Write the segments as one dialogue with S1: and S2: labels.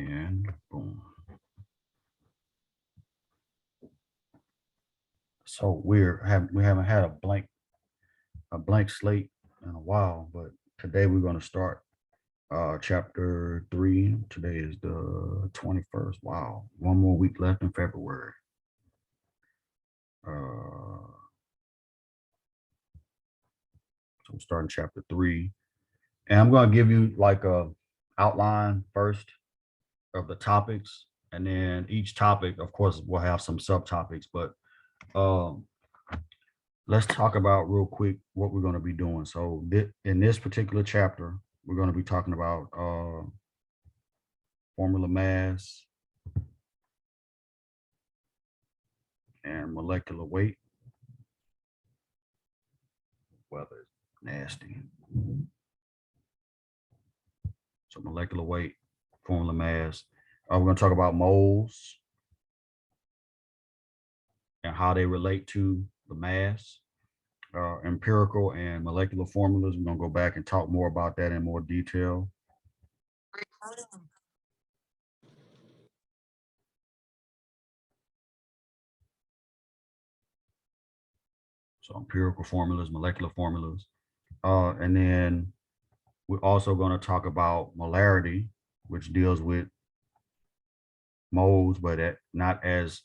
S1: And boom. So we haven't had a blank slate in a while, but today we're going to start chapter 3. Today is the 21st. Wow, one more week left in February. So we're starting chapter 3, and I'm going to give you like a outline first of the topics, and then each topic, of course, will have some subtopics. But um, let's talk about real quick what we're going to be doing. So in this particular chapter, we're going to be talking about formula mass and molecular weight. Weather is nasty. So molecular weight, formula mass. We're going to talk about moles and how they relate to the mass. Empirical and molecular formulas. We're going to go back and talk more about that in more detail. So empirical formulas, molecular formulas. And then we're also going to talk about molarity, which deals with moles, but not as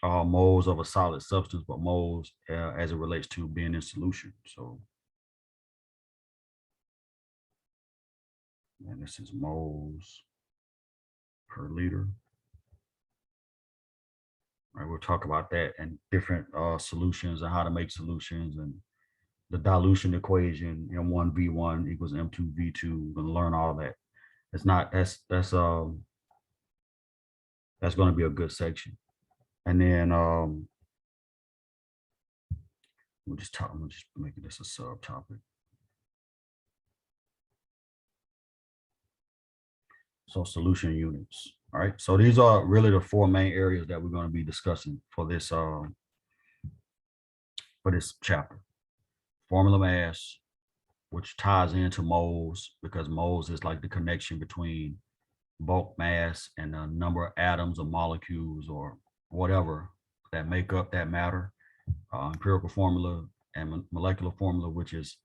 S1: moles of a solid substance, but moles as it relates to being in solution. So, and this is moles per liter. Right, we'll talk about that and different solutions and how to make solutions and the dilution equation, M1V1 equals M2V2. We're going to learn all of that. It's not that's going to be a good section. And then I'm just making this a subtopic. So solution units. All right. So these are really the four main areas that we're going to be discussing for this chapter. Formula mass, which ties into moles, because moles is like the connection between bulk mass and the number of atoms or molecules or whatever that make up that matter. Empirical formula and molecular formula, which is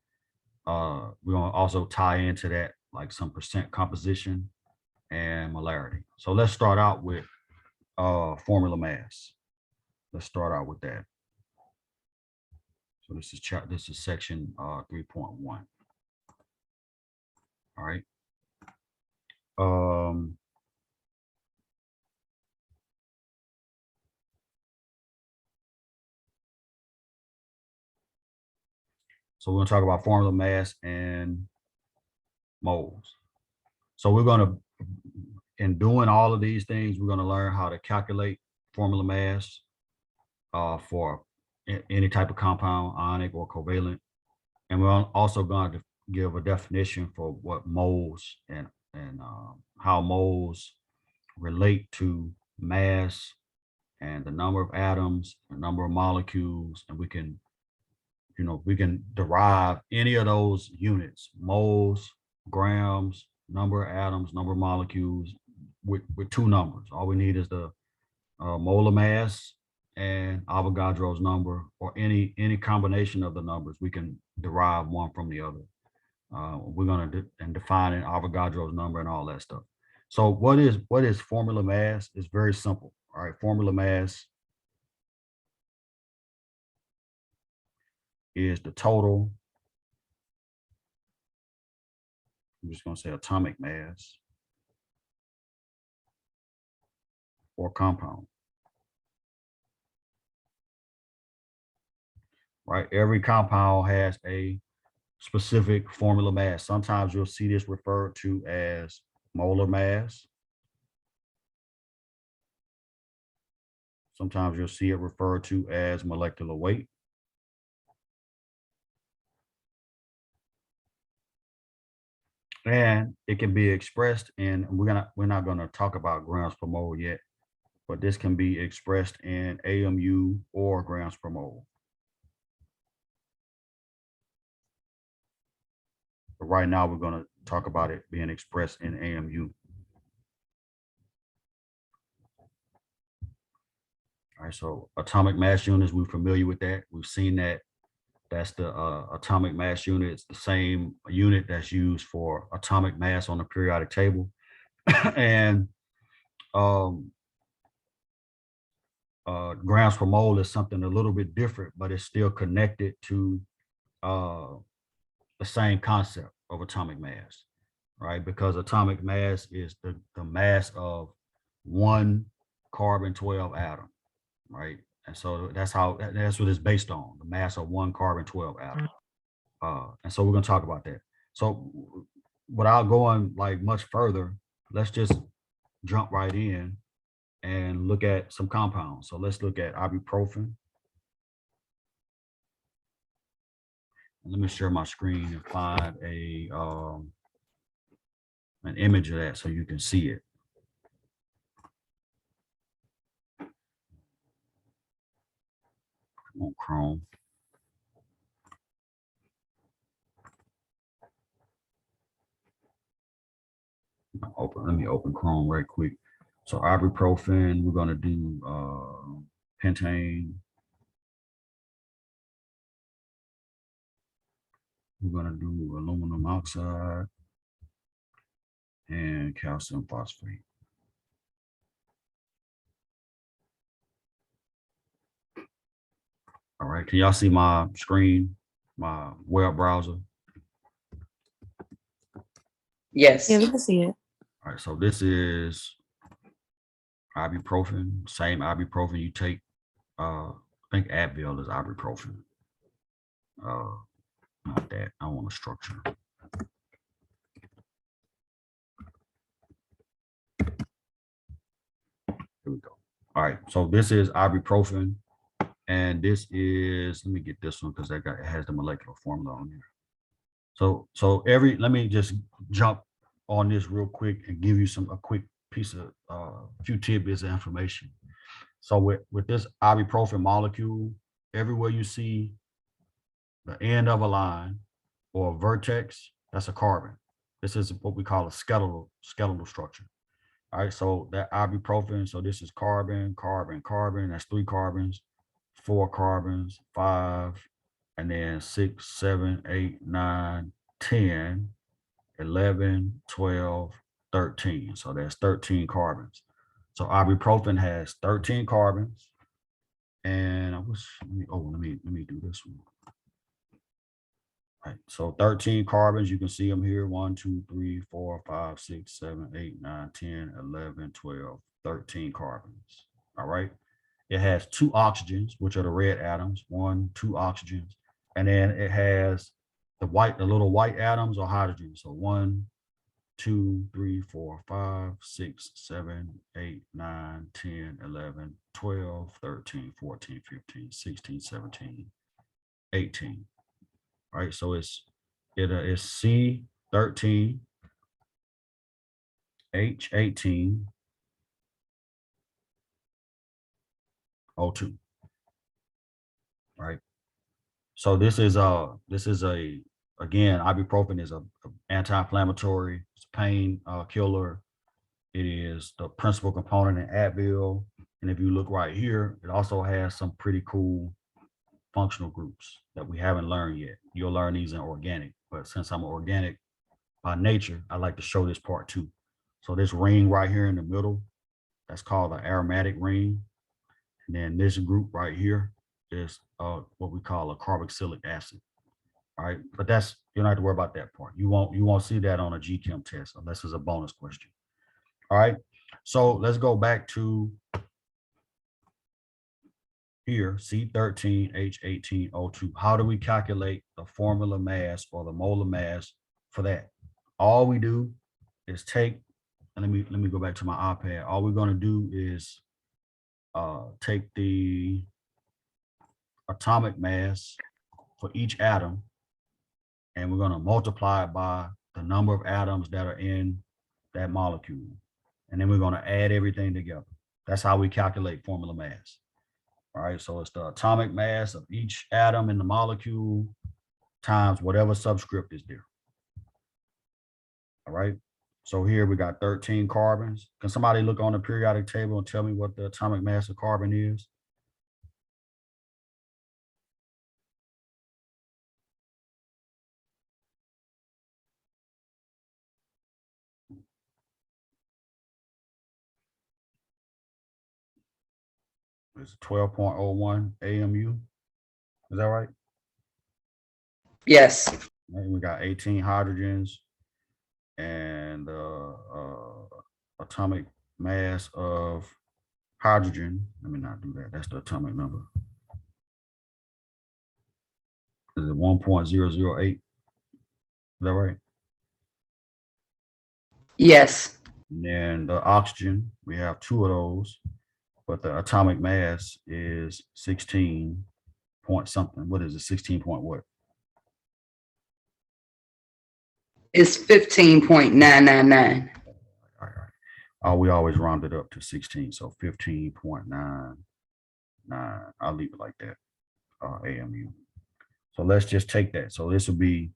S1: we're going to also tie into that like some percent composition and molarity. So let's start out with formula mass. Let's start out with that. So this is section 3.1. All right. So we're going to talk about formula mass and moles. So we're going to, in doing all of these things, we're going to learn how to calculate formula mass for any type of compound, ionic or covalent. And we're also going to give a definition for what moles and how moles relate to mass and the number of atoms, the number of molecules, and we can derive any of those units, moles, grams, number of atoms, number of molecules with two numbers. All we need is the molar mass and Avogadro's number, or any combination of the numbers. We can derive one from the other. We're going to define an Avogadro's number and all that stuff. So what is formula mass? It's very simple. All right, formula mass is the total, I'm just going to say atomic mass or compound. Right, every compound has a specific formula mass. Sometimes you'll see this referred to as molar mass. Sometimes you'll see it referred to as molecular weight. And it can be expressed in, we're not going to talk about grams per mole yet, but this can be expressed in AMU or grams per mole. But right now we're going to talk about it being expressed in AMU. All right, so atomic mass units, we're familiar with that. We've seen that. That's the atomic mass unit. It's the same unit that's used for atomic mass on the periodic table. And um, grams per mole is something a little bit different, but it's still connected to uh, the same concept of atomic mass, right? Because atomic mass is the mass of one carbon 12 atom, right? And so that's what it's based on, the mass of one carbon 12 atom. And so we're going to talk about that. So without going like much further, let's just jump right in and look at some compounds. So let's look at ibuprofen. Let me share my screen and find an image of that so you can see it. Come on, Chrome. Let me open Chrome right quick. So ibuprofen, we're going to do pentane. We're going to do aluminum oxide and calcium phosphate. All right, can y'all see my screen, my web browser?
S2: Yes.
S3: Yeah, we can see it.
S1: All right, so this is ibuprofen, same ibuprofen you take. I think Advil is ibuprofen. Not that, I want a structure. Here we go. All right, so this is ibuprofen, and this is, let me get this one because it has the molecular formula on here. So let me just jump on this real quick and give you a quick piece of few tidbits of information. So with this ibuprofen molecule, everywhere you see the end of a line or a vertex, that's a carbon. This is what we call a skeletal structure. All right, so that ibuprofen, so this is carbon, carbon, carbon, that's 3 carbons, 4 carbons, 5, and then 6, 7, 8, 9, 10, 11, 12, 13. So that's 13 carbons. So ibuprofen has 13 carbons. And let me do this one. Right, so 13 carbons, you can see them here, 1, 2, 3, 4, 5, 6, 7, 8, 9, 10, 11, 12, 13 carbons. All right. It has 2 oxygens, which are the red atoms, 1, 2 oxygens. And then it has the little white atoms or hydrogens. So 1, 2, 3, 4, 5, 6, 7, 8, 9, 10, 11, 12, 13, 14, 15, 16, 17, 18. All right, so it's C13, H18, O2. Right. So this is again, ibuprofen is a anti-inflammatory, it's a pain killer. It is the principal component in Advil. And if you look right here, it also has some pretty cool functional groups that we haven't learned yet. You'll learn these in organic, but since I'm organic by nature, I like to show this part too. So this ring right here in the middle, that's called the aromatic ring. And then this group right here is what we call a carboxylic acid. All right, but you don't have to worry about that part. You won't see that on a CHEM test unless it's a bonus question. All right, so let's go back to here, C13H18O2. How do we calculate the formula mass or the molar mass for that? All we do is take, and let me go back to my iPad. All we're going to do is take the atomic mass for each atom, and we're going to multiply it by the number of atoms that are in that molecule. And then we're going to add everything together. That's how we calculate formula mass. All right, so it's the atomic mass of each atom in the molecule times whatever subscript is there. All right, so here we got 13 carbons. Can somebody look on the periodic table and tell me what the atomic mass of carbon is? It's 12.01 AMU. Is that right?
S2: Yes.
S1: And we got 18 hydrogens and atomic mass of hydrogen. Let me not do that. That's the atomic number. Is it 1.008? Is that right?
S2: Yes.
S1: And then the oxygen, we have two of those, but the atomic mass is 16 point something. What is it? 16 point what?
S2: It's 15.999.
S1: All right, all right. We always round it up to 16. So 15.99. I'll leave it like that. AMU. So let's just take that. So this will be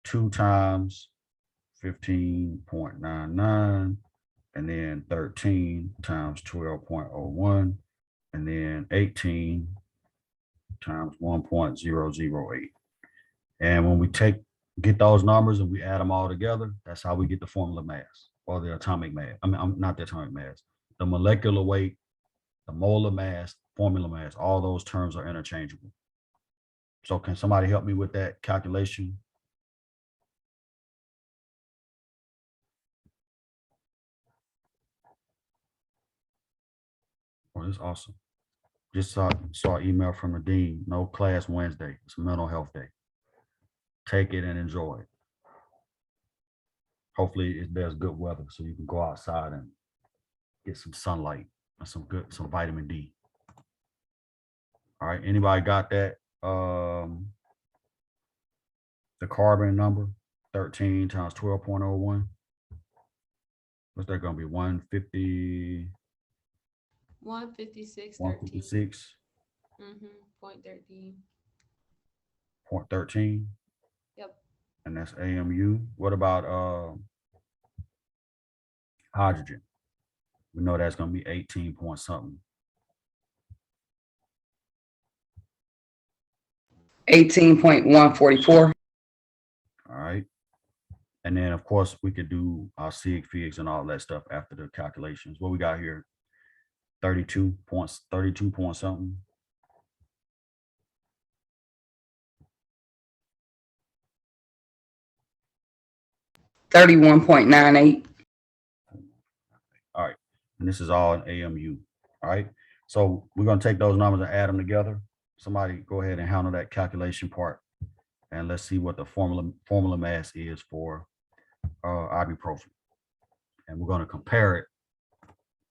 S1: 2 times 15.99, and then 13 times 12.01, and then 18 times 1.008. And when we get those numbers and we add them all together, that's how we get the formula mass or the atomic mass. I mean, I'm not the atomic mass, the molecular weight, the molar mass, formula mass, all those terms are interchangeable. So can somebody help me with that calculation? Oh, that's awesome. Just saw an email from the dean. No class Wednesday. It's mental health day. Take it and enjoy it. Hopefully there's good weather so you can go outside and get some sunlight and some vitamin D. All right. Anybody got that? The carbon number, 13 times 12.01. What's that going to be? 150,
S3: 156.13.
S1: 156.
S3: Point 13.
S1: 0.13.
S3: Yep.
S1: And that's AMU. What about hydrogen? We know that's going to be 18 point something.
S2: 18.144.
S1: All right. And then, of course, we could do our sig figs and all that stuff after the calculations. What we got here? 32 point something.
S2: 31.98.
S1: All right. And this is all in AMU. All right. So we're going to take those numbers and add them together. Somebody go ahead and handle that calculation part. And let's see what the formula mass is for ibuprofen. And we're going to compare it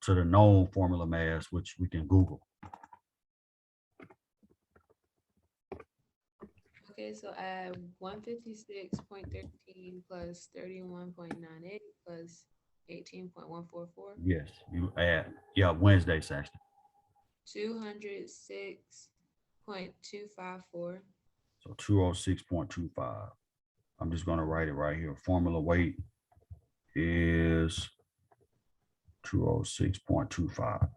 S1: to the known formula mass, which we can Google.
S3: Okay, so add 156.13 plus 31.98 plus 18.144.
S1: Yes, you add. Yeah, Wednesday, Saxton.
S3: 206.254.
S1: So 206.25. I'm just going to write it right here. Formula weight is 206.25.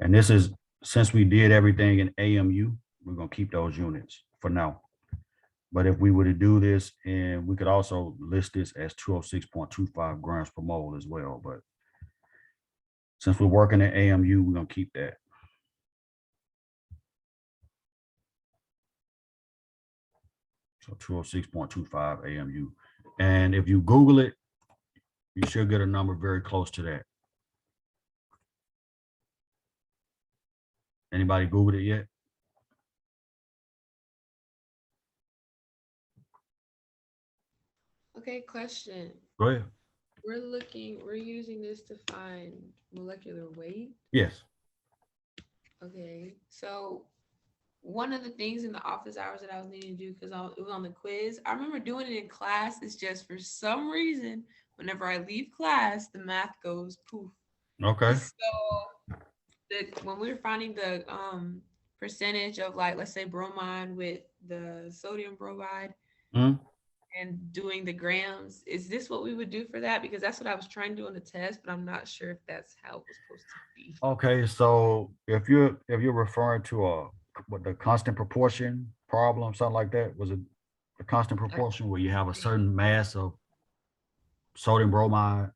S1: And this is, since we did everything in AMU, we're going to keep those units for now. But if we were to do this, and we could also list this as 206.25 grams per mole as well. But since we're working at AMU, we're going to keep that. So 206.25 AMU. And if you Google it, you should get a number very close to that. Anybody Googled it yet?
S3: Okay, question.
S1: Go ahead.
S3: We're using this to find molecular weight.
S1: Yes.
S3: Okay, so one of the things in the office hours that I was needing to do, because it was on the quiz, I remember doing it in class. It's just for some reason, whenever I leave class, the math goes poof.
S1: Okay.
S3: So when we were finding the percentage of, like, let's say bromine with the sodium bromide,
S1: Mhm.
S3: and doing the grams, is this what we would do for that? Because that's what I was trying to do on the test, but I'm not sure if that's how it was supposed to be.
S1: Okay, so if you're referring to the constant proportion problem, something like that, was it a constant proportion where you have a certain mass of sodium bromide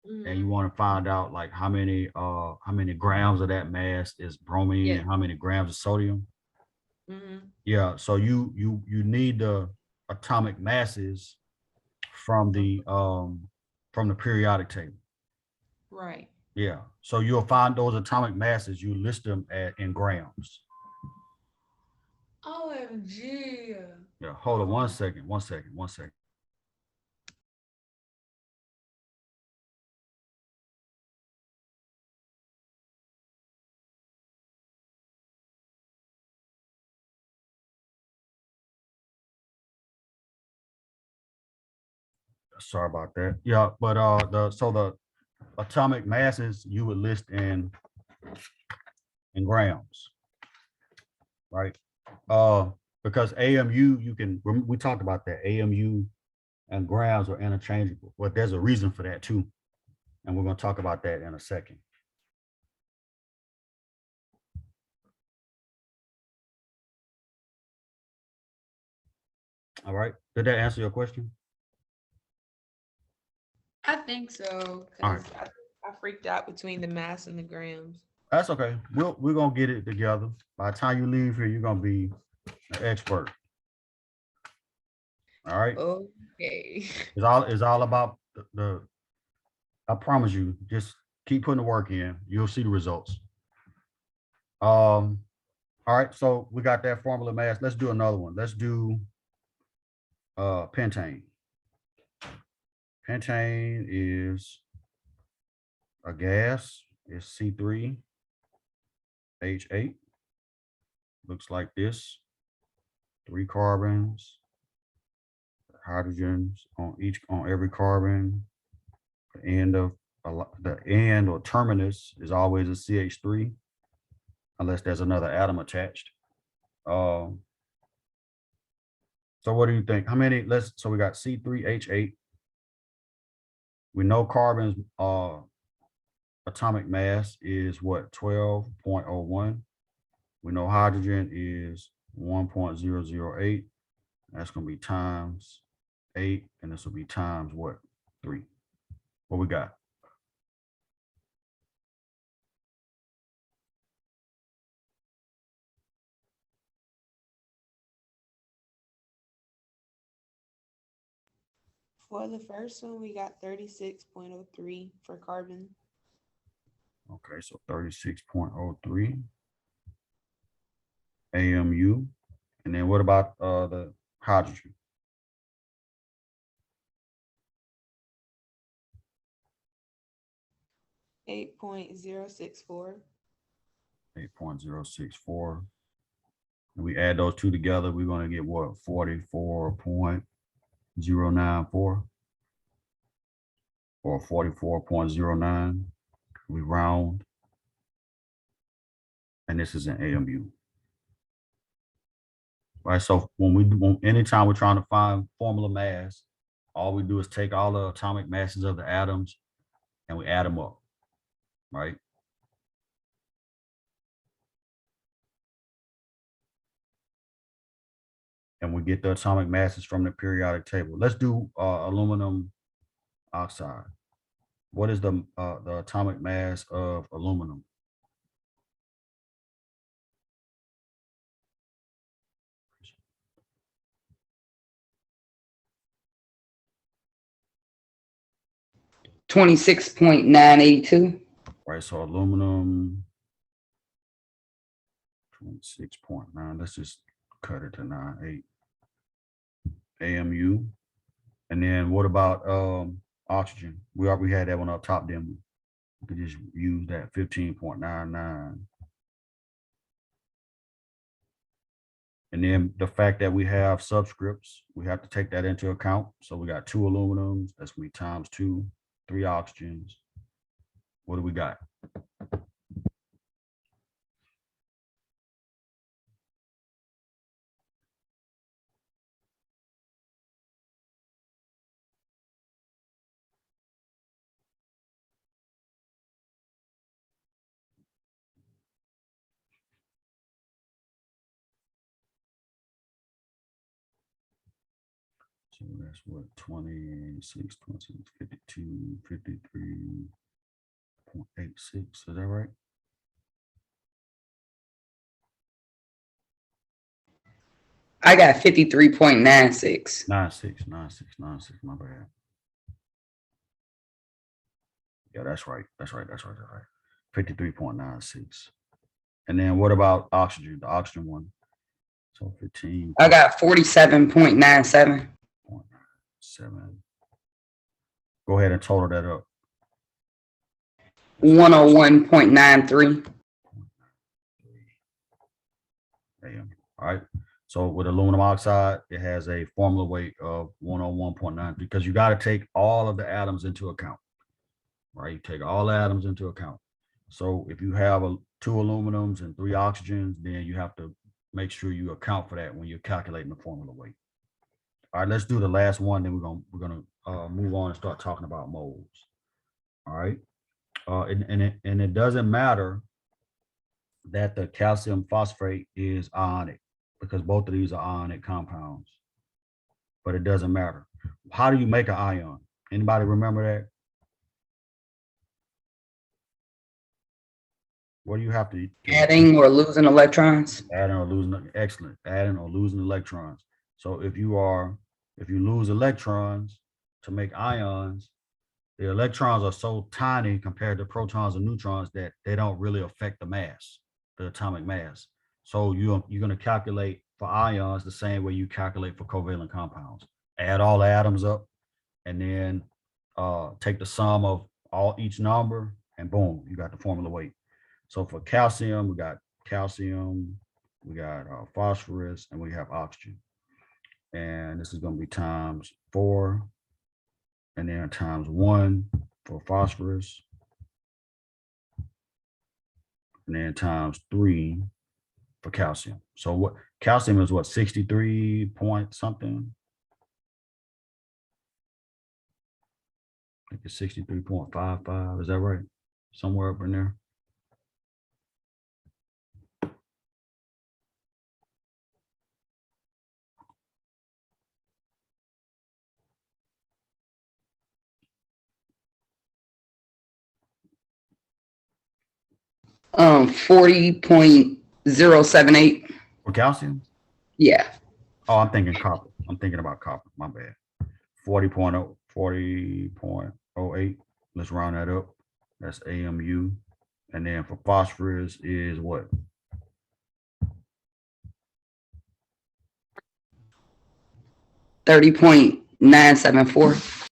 S1: and you
S3: Mhm.
S1: want to find out like how many grams of that mass is bromine
S3: Yeah.
S1: and how many grams of sodium.
S3: Mhm.
S1: Yeah, so you need the atomic masses from the periodic table.
S3: Right.
S1: Yeah, so you'll find those atomic masses. You list them in grams.
S3: OMG.
S1: Yeah, hold on one second. Sorry about that. Yeah, but the atomic masses you would list in grams, right? Because AMU we talked about that. AMU and grams are interchangeable, but there's a reason for that too, and we're going to talk about that in a second. All right, did that answer your question?
S3: I think so,
S1: All right,
S3: because I freaked out between the mass and the grams.
S1: that's okay. We're gonna get it together. By the time you leave here, you're gonna be an expert. All right,
S3: Okay.
S1: it's all about the I promise you, just keep putting the work in. You'll see the results. All right, so we got that formula mass. Let's do another one. Let's do pentane. Pentane is a gas. It's C3H8. Looks like this. 3 carbons, hydrogens on every carbon. The end or terminus is always a CH3, unless there's another atom attached. Um, so what do you think? How many? So we got C3H8. We know carbon's atomic mass is what, 12.01. We know hydrogen is 1.008. That's going to be times 8, and this will be times what? 3. What we got?
S3: For the first one, we got 36.03 for carbon.
S1: Okay, so 36.03 AMU. And then what about the hydrogen?
S3: 8.064.
S1: 8.064. And we add those two together, we're going to get what? 44.094 or 44.09. We round. And this is an AMU. Right. So anytime we're trying to find formula mass, all we do is take all the atomic masses of the atoms and we add them up. Right. And we get the atomic masses from the periodic table. Let's do aluminum oxide. What is the atomic mass of aluminum?
S2: $26.982.
S1: Right. So aluminum 26.9. Let's just cut it to 9.8 AMU. And then what about oxygen? We already had that one up top, didn't we? We could just use that 15.99. And then the fact that we have subscripts, we have to take that into account. So we got 2 aluminums, that's gonna be times 2, 3 oxygens. What do we got? So that's what 26, 26, 52, 53.86. Is that right?
S2: I got 53.96.
S1: 96, 96, 96. My bad. Yeah, that's right. That's right. That's right. That's right. 53.96. And then what about oxygen? The oxygen one. So 15.
S2: I got 47.97.
S1: 7. Go ahead and total that up.
S2: 101.93.
S1: Damn. All right. So with aluminum oxide, it has a formula weight of 101.9 because you got to take all of the atoms into account, right? You take all the atoms into account. So if you have 2 aluminums and 3 oxygens, then you have to make sure you account for that when you're calculating the formula weight. All right, let's do the last one. Then we're gonna move on and start talking about moles. All right, and it doesn't matter that the calcium phosphate is ionic because both of these are ionic compounds, but it doesn't matter. How do you make an ion? Anybody remember that? What do you have to
S2: Adding or losing electrons.
S1: adding or losing? Excellent. Adding or losing electrons. So if you lose electrons to make ions, the electrons are so tiny compared to protons and neutrons that they don't really affect the mass, the atomic mass. So you're going to calculate for ions the same way you calculate for covalent compounds. Add all the atoms up and then take the sum of each number and boom, you got the formula weight. So for calcium, we got phosphorus, and we have oxygen. And this is going to be times 4 and then times 1 for phosphorus, and then times 3 for calcium. So what calcium is, what, 63 point something? I think it's 63.55. Is that right? Somewhere up in there.
S2: 40.078.
S1: For calcium?
S2: Yeah.
S1: Oh, I'm thinking copper. I'm thinking about copper. My bad. 40.08. Let's round that up. That's AMU. And then for phosphorus is what?
S2: 30.974.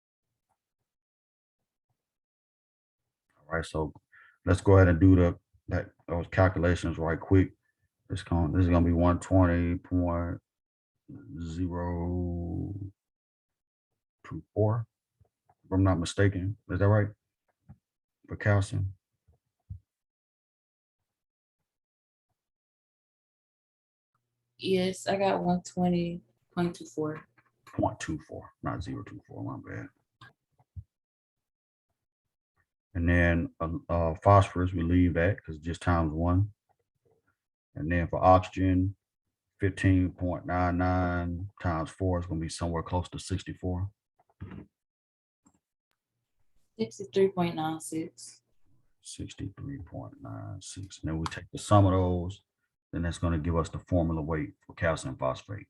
S1: All right, so let's go ahead and do those calculations right quick. This is gonna be 120.024, if I'm not mistaken. Is that right? For calcium.
S4: Yes, I got 120.24.
S1: 0.24, not 0.24. My bad. And then phosphorus, we leave that because just times 1. And then for oxygen, 15.99 times 4 is going to be somewhere close to 64.
S4: 63.96.
S1: 63.96. And then we take the sum of those, then that's going to give us the formula weight for calcium phosphate.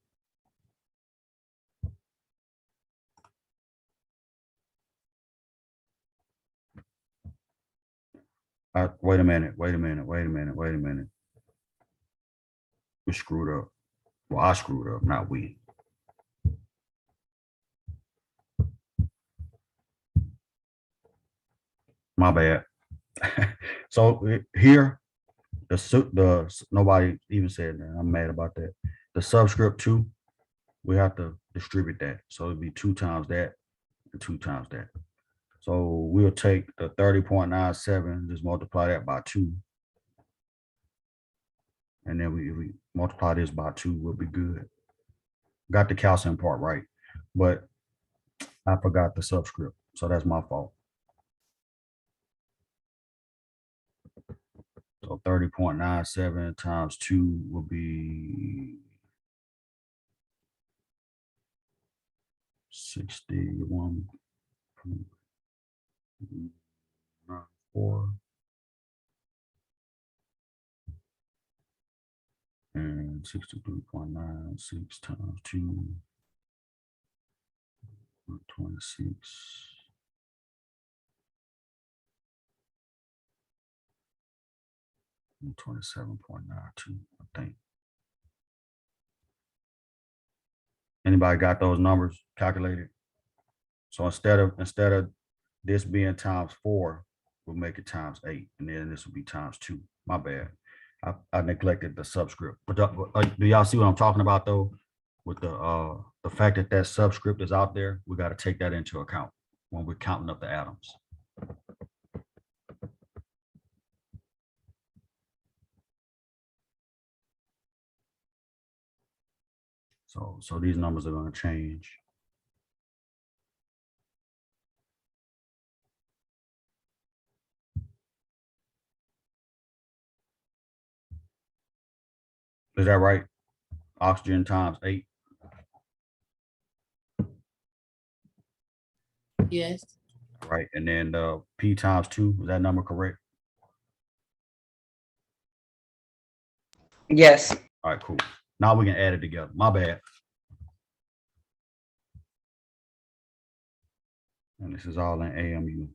S1: Wait a minute. We screwed up. Well, I screwed up, not we. My bad. So here, nobody even said that. I'm mad about that. The subscript 2, we have to distribute that. So it'd be 2 times that and 2 times that. So we'll take the 30.97, just multiply that by 2. And then if we multiply this by 2, we'll be good. Got the calcium part right, but I forgot the subscript. So that's my fault. So 30.97 times 2 will be 61.94 and 63.96 times 2, 26. And 27.92, I think. Anybody got those numbers calculated? So instead of this being times 4, we'll make it times 8, and then this will be times 2. My bad. I neglected the subscript. But do y'all see what I'm talking about though? With the fact that that subscript is out there, we got to take that into account when we're counting up the atoms. So these numbers are going to change. Is that right? Oxygen times 8.
S4: Yes.
S1: Right. And then P times 2. Is that number correct?
S2: Yes.
S1: All right, cool. Now we can add it together. My bad. And this is all in AMU.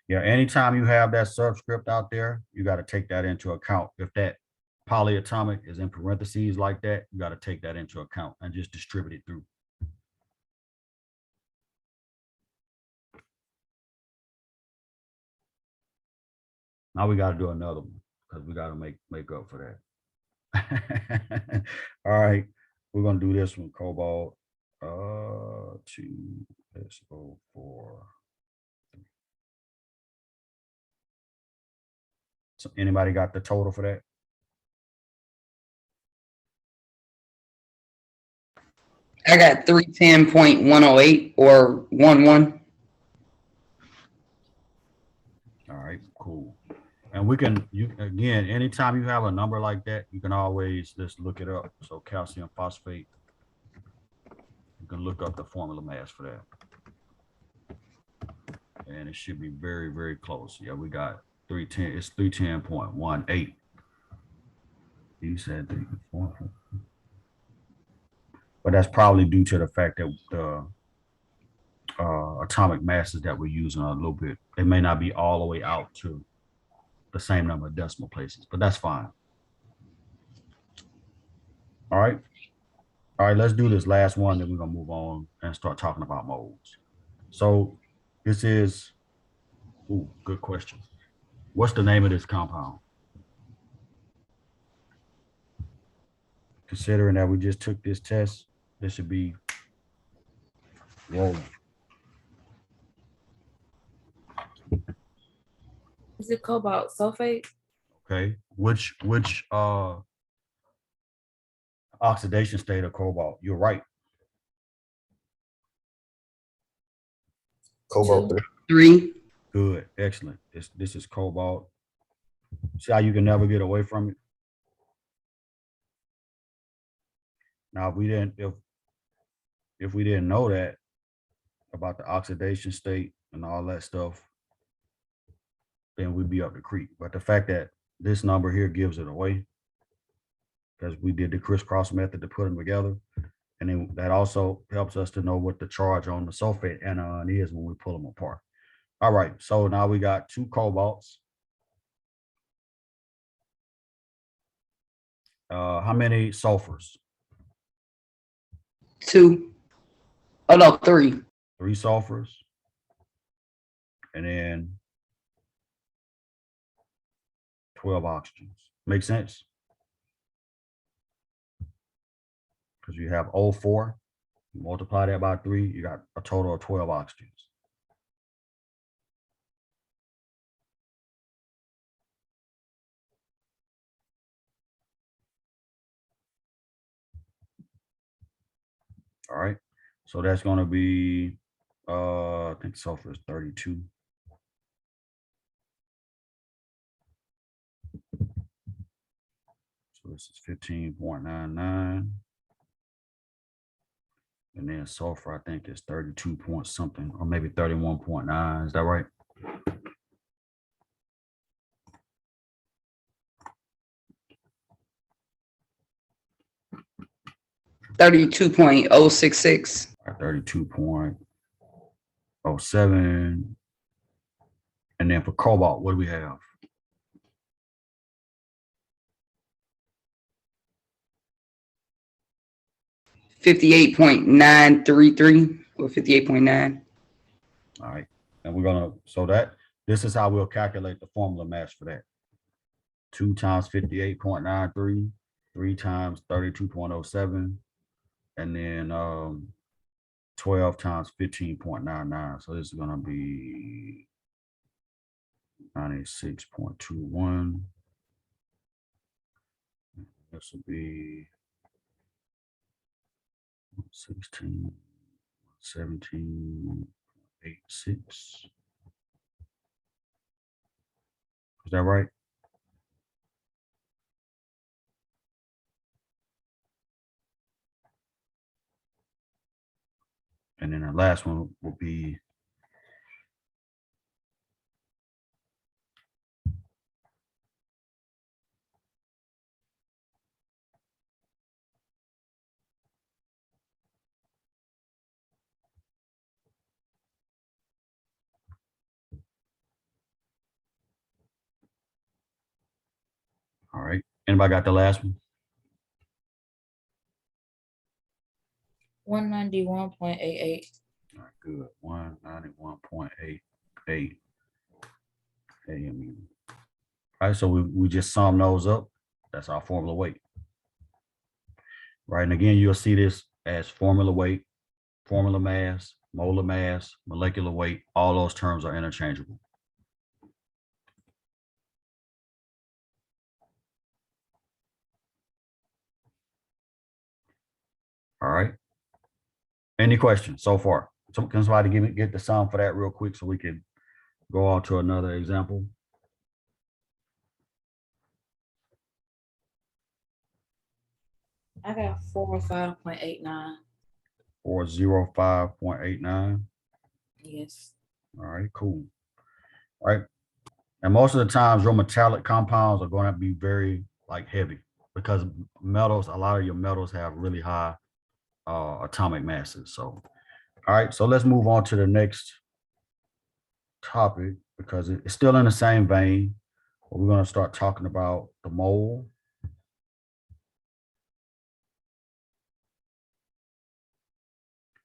S1: Yeah, anytime you have that subscript out there, you got to take that into account. If that polyatomic is in parentheses like that, you got to take that into account and just distribute it through. Now we got to do another one because we got to make up for that. All right, we're gonna do this one. Cobalt 2SO4. So anybody got the total for that?
S2: I got 310.108 or 11.
S1: All right, cool. And we can, again, anytime you have a number like that, you can always just look it up. So calcium phosphate, you can look up the formula mass for that. And it should be very, very close. Yeah, we got 310, it's 310.18. You said 3, but that's probably due to the fact that the atomic masses that we're using are a little bit, they may not be all the way out to the same number of decimal places, but that's fine. All right. All right, let's do this last one, then we're gonna move on and start talking about moles. So this is, ooh, good question. What's the name of this compound? Considering that we just took this test, this should be rolling.
S4: Is it cobalt sulfate?
S1: Okay, which oxidation state of cobalt? You're right.
S5: Cobalt
S2: 3.
S1: Good, excellent. This is cobalt. See how you can never get away from it. Now, if we didn't know that about the oxidation state and all that stuff, then we'd be up the creek. But the fact that this number here gives it away, because we did the crisscross method to put them together, and then that also helps us to know what the charge on the sulfate anion is when we pull them apart. All right, so now we got 2 cobalts. How many sulfurs?
S2: 2. Oh, no, 3.
S1: 3 sulfurs. And then 12 oxygens. Make sense? Because you have O4, you multiply that by 3, you got a total of 12 oxygens. All right, so that's going to be, I think sulfur is 32. So this is 15.99. And then sulfur, I think is 32 point something, or maybe 31.9. Is that right?
S2: $32.066.
S1: 32.07. And then for cobalt, what do we have?
S2: $58.933 or 58.9.
S1: All right. And we're gonna, so that this is how we'll calculate the formula mass for that. 2 times 58.93, 3 times 32.07, and then 12 times 15.99. So this is gonna be 96.21. This will be 16, 17.86. Is that right? And then the last one will be all right. Anybody got the last one?
S4: 191.88.
S1: All right, good. 191.88 AMU. All right, so we just sum those up. That's our formula weight. Right, and again, you'll see this as formula weight, formula mass, molar mass, molecular weight. All those terms are interchangeable. All right. Any questions so far? Can somebody get the sum for that real quick so we can go on to another example?
S4: I got 405.89.
S1: 405.89.
S4: Yes.
S1: All right, cool. All right. And most of the times your metallic compounds are going to be very heavy because metals, a lot of your metals have really high atomic masses. So, all right, so let's move on to the next topic because it's still in the same vein. We're going to start talking about the mole.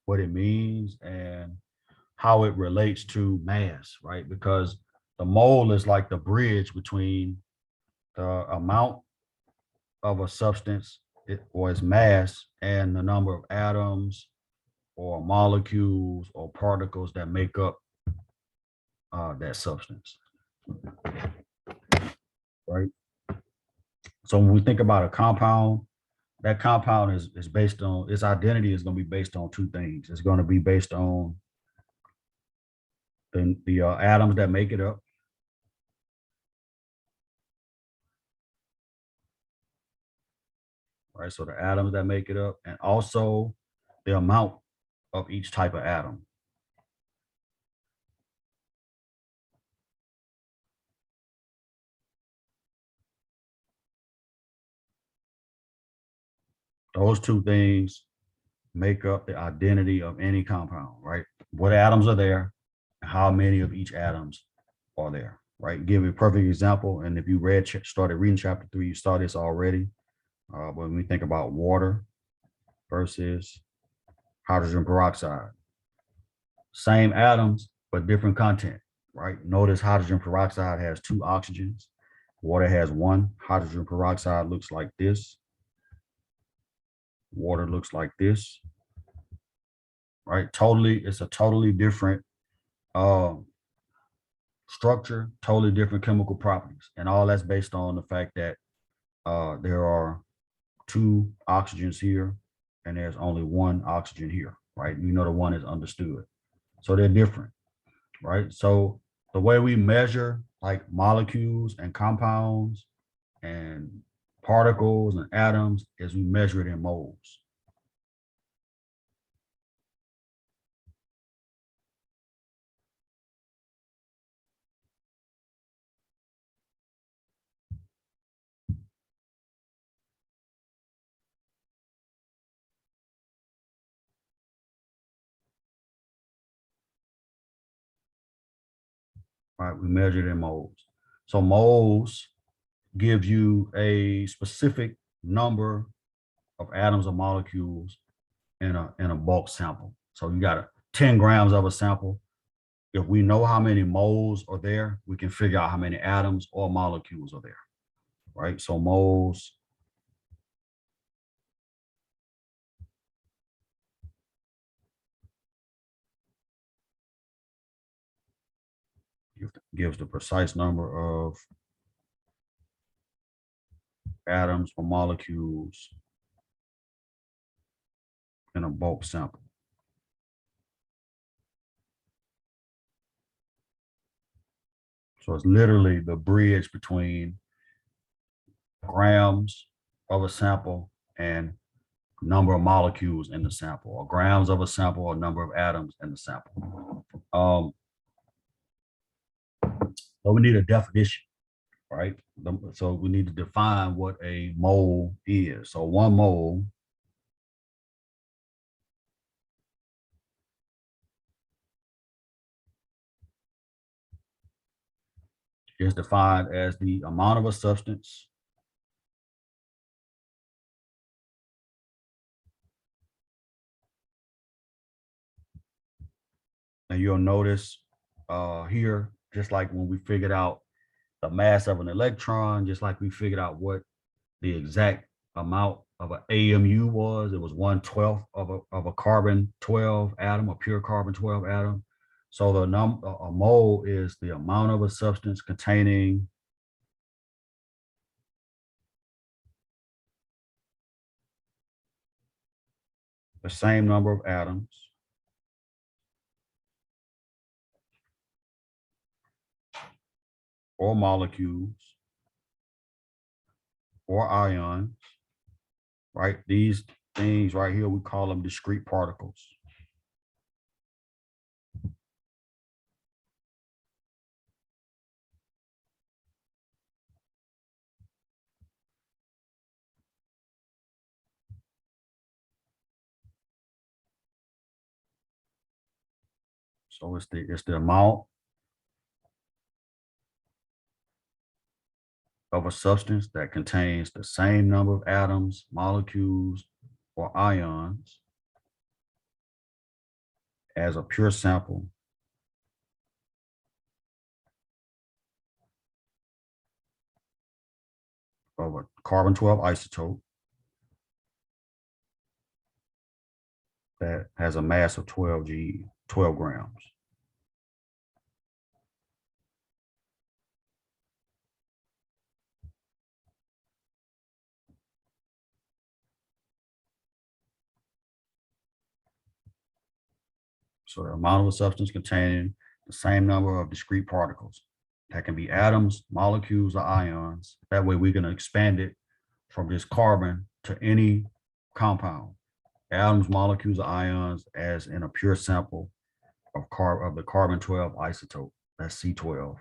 S1: What it means and how it relates to mass, right? Because the mole is like the bridge between the amount of a substance or its mass and the number of atoms or molecules or particles that make up that substance, right? So when we think about a compound, that compound is based on, its identity is going to be based on two things. It's going to be based on the atoms that make it up, right? So the atoms that make it up, and also the amount of each type of atom. Those two things make up the identity of any compound, right? What atoms are there, and how many of each atoms are there, right? Give you a perfect example. And if you started reading chapter 3, you saw this already. When we think about water versus hydrogen peroxide, same atoms, but different content, right? Notice hydrogen peroxide has 2 oxygens. Water has 1. Hydrogen peroxide looks like this. Water looks like this, right? It's a totally different structure, totally different chemical properties. And all that's based on the fact that there are 2 oxygens here and there's only 1 oxygen here, right? You know, the one is understood. So they're different, right? So the way we measure molecules and compounds and particles and atoms is we measure it in moles. right? We measure it in moles. So moles give you a specific number of atoms or molecules in a bulk sample. So you got 10 grams of a sample. If we know how many moles are there, we can figure out how many atoms or molecules are there, right? So moles gives the precise number of atoms or molecules in a bulk sample. So it's literally the bridge between grams of a sample and number of molecules in the sample, or grams of a sample or number of atoms in the sample. So we need a definition, right? So we need to define what a mole is. So 1 mole is defined as the amount of a substance and you'll notice here, just like when we figured out the mass of an electron, just like we figured out what the exact amount of an AMU was, it was 1/12 of a carbon 12 atom, a pure carbon 12 atom. So a mole is the amount of a substance containing the same number of atoms or molecules or ions, right? These things right here, we call them discrete particles. So it's the amount of a substance that contains the same number of atoms, molecules, or ions as a pure sample of a carbon 12 isotope that has a mass of 12 grams. So the amount of a substance containing the same number of discrete particles that can be atoms, molecules, or ions. That way we can expand it from just carbon to any compound, atoms, molecules, or ions, as in a pure sample of the carbon 12 isotope, that's C12,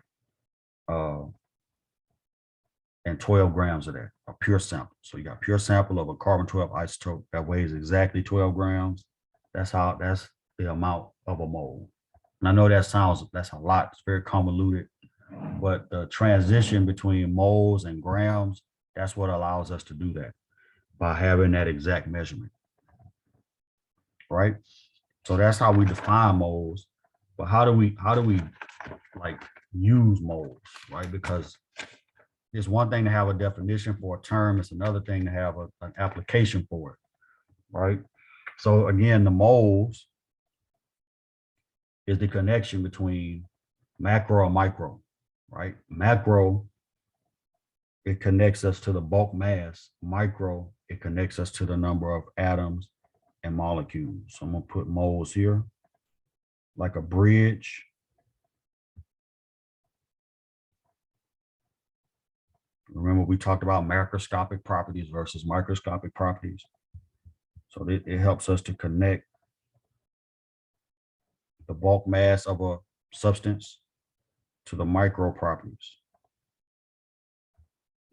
S1: and 12 grams of that, a pure sample. So you got pure sample of a carbon 12 isotope that weighs exactly 12 grams. That's the amount of a mole. And I know that's a lot, it's very convoluted, but the transition between moles and grams, that's what allows us to do that by having that exact measurement, right? So that's how we define moles. But how do we like use moles, right? Because it's one thing to have a definition for a term, it's another thing to have an application for it, right? So again, the moles is the connection between macro and micro, right? Macro, it connects us to the bulk mass. Micro, it connects us to the number of atoms and molecules. So I'm gonna put moles here like a bridge. Remember, we talked about macroscopic properties versus microscopic properties. So it helps us to connect the bulk mass of a substance to the micro properties,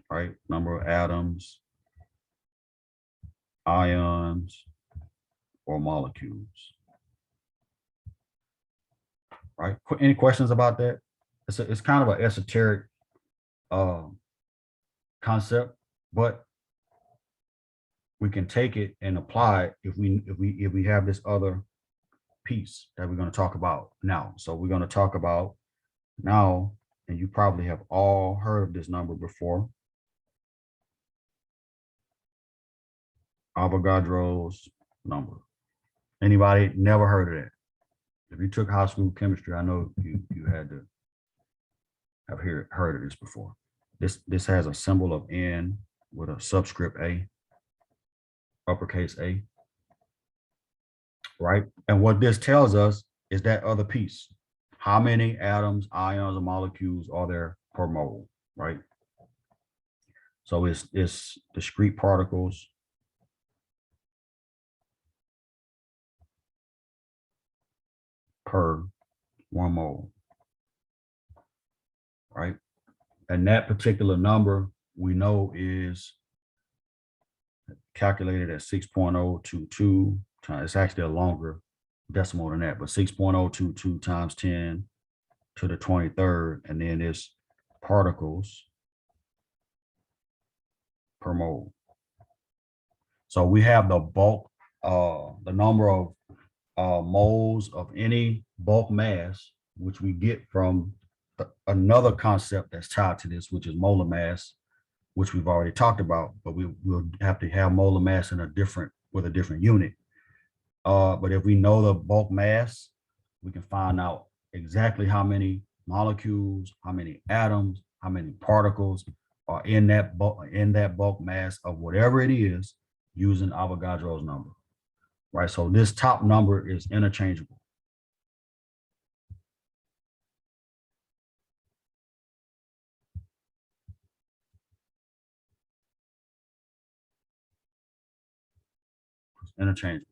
S1: right? Number of atoms, ions, or molecules, right? Any questions about that? it's kind of an esoteric concept, but we can take it and apply it if we have this other piece that we're going to talk about now. So we're going to talk about now, and you probably have all heard of this number before. Avogadro's number. Anybody never heard of that? If you took high school chemistry, I know you had to have heard of this before. This has a symbol of N with a subscript A, uppercase A, right? And what this tells us is that other piece. How many atoms, ions, or molecules are there per mole, right? So it's discrete particles per 1 mole, right? And that particular number we know is calculated at 6.022 times. It's actually a longer decimal than that, but 6.022 times 10 to the 23rd, and then it's particles per mole. So we have the bulk, the number of moles of any bulk mass, which we get from another concept that's tied to this, which is molar mass, which we've already talked about, but we'll have to have molar mass in a different unit. But if we know the bulk mass, we can find out exactly how many molecules, how many atoms, how many particles are in that bulk mass of whatever it is, using Avogadro's number, right? So this top number is interchangeable. It's interchangeable.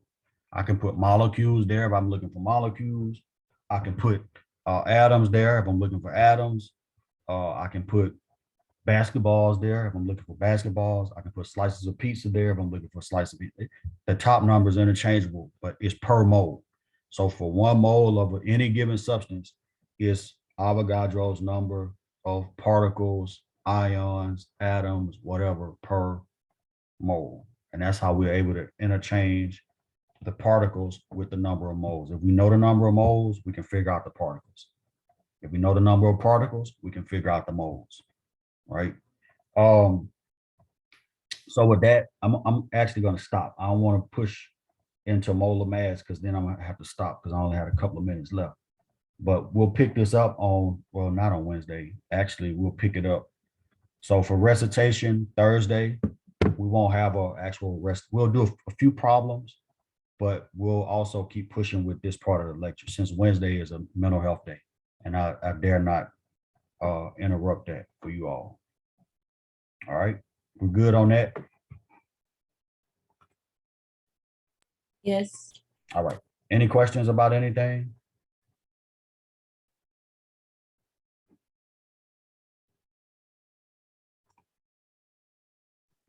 S1: I can put molecules there if I'm looking for molecules. I can put atoms there if I'm looking for atoms. I can put basketballs there if I'm looking for basketballs. I can put slices of pizza there if I'm looking for slices of pizza. The top number is interchangeable, but it's per mole. So for 1 mole of any given substance is Avogadro's number of particles, ions, atoms, whatever, per mole. And that's how we're able to interchange the particles with the number of moles. If we know the number of moles, we can figure out the particles. If we know the number of particles, we can figure out the moles, right? So with that, I'm actually going to stop. I don't want to push into molar mass because then I'm going to have to stop because I only had a couple of minutes left. But we'll pick this up on, well, not on Wednesday. Actually, we'll pick it up. So for recitation Thursday, we won't have an actual rest. We'll do a few problems, but we'll also keep pushing with this part of the lecture since Wednesday is a mental health day. And I dare not interrupt that for you all. All right, we're good on that?
S4: Yes.
S1: All right. Any questions about anything?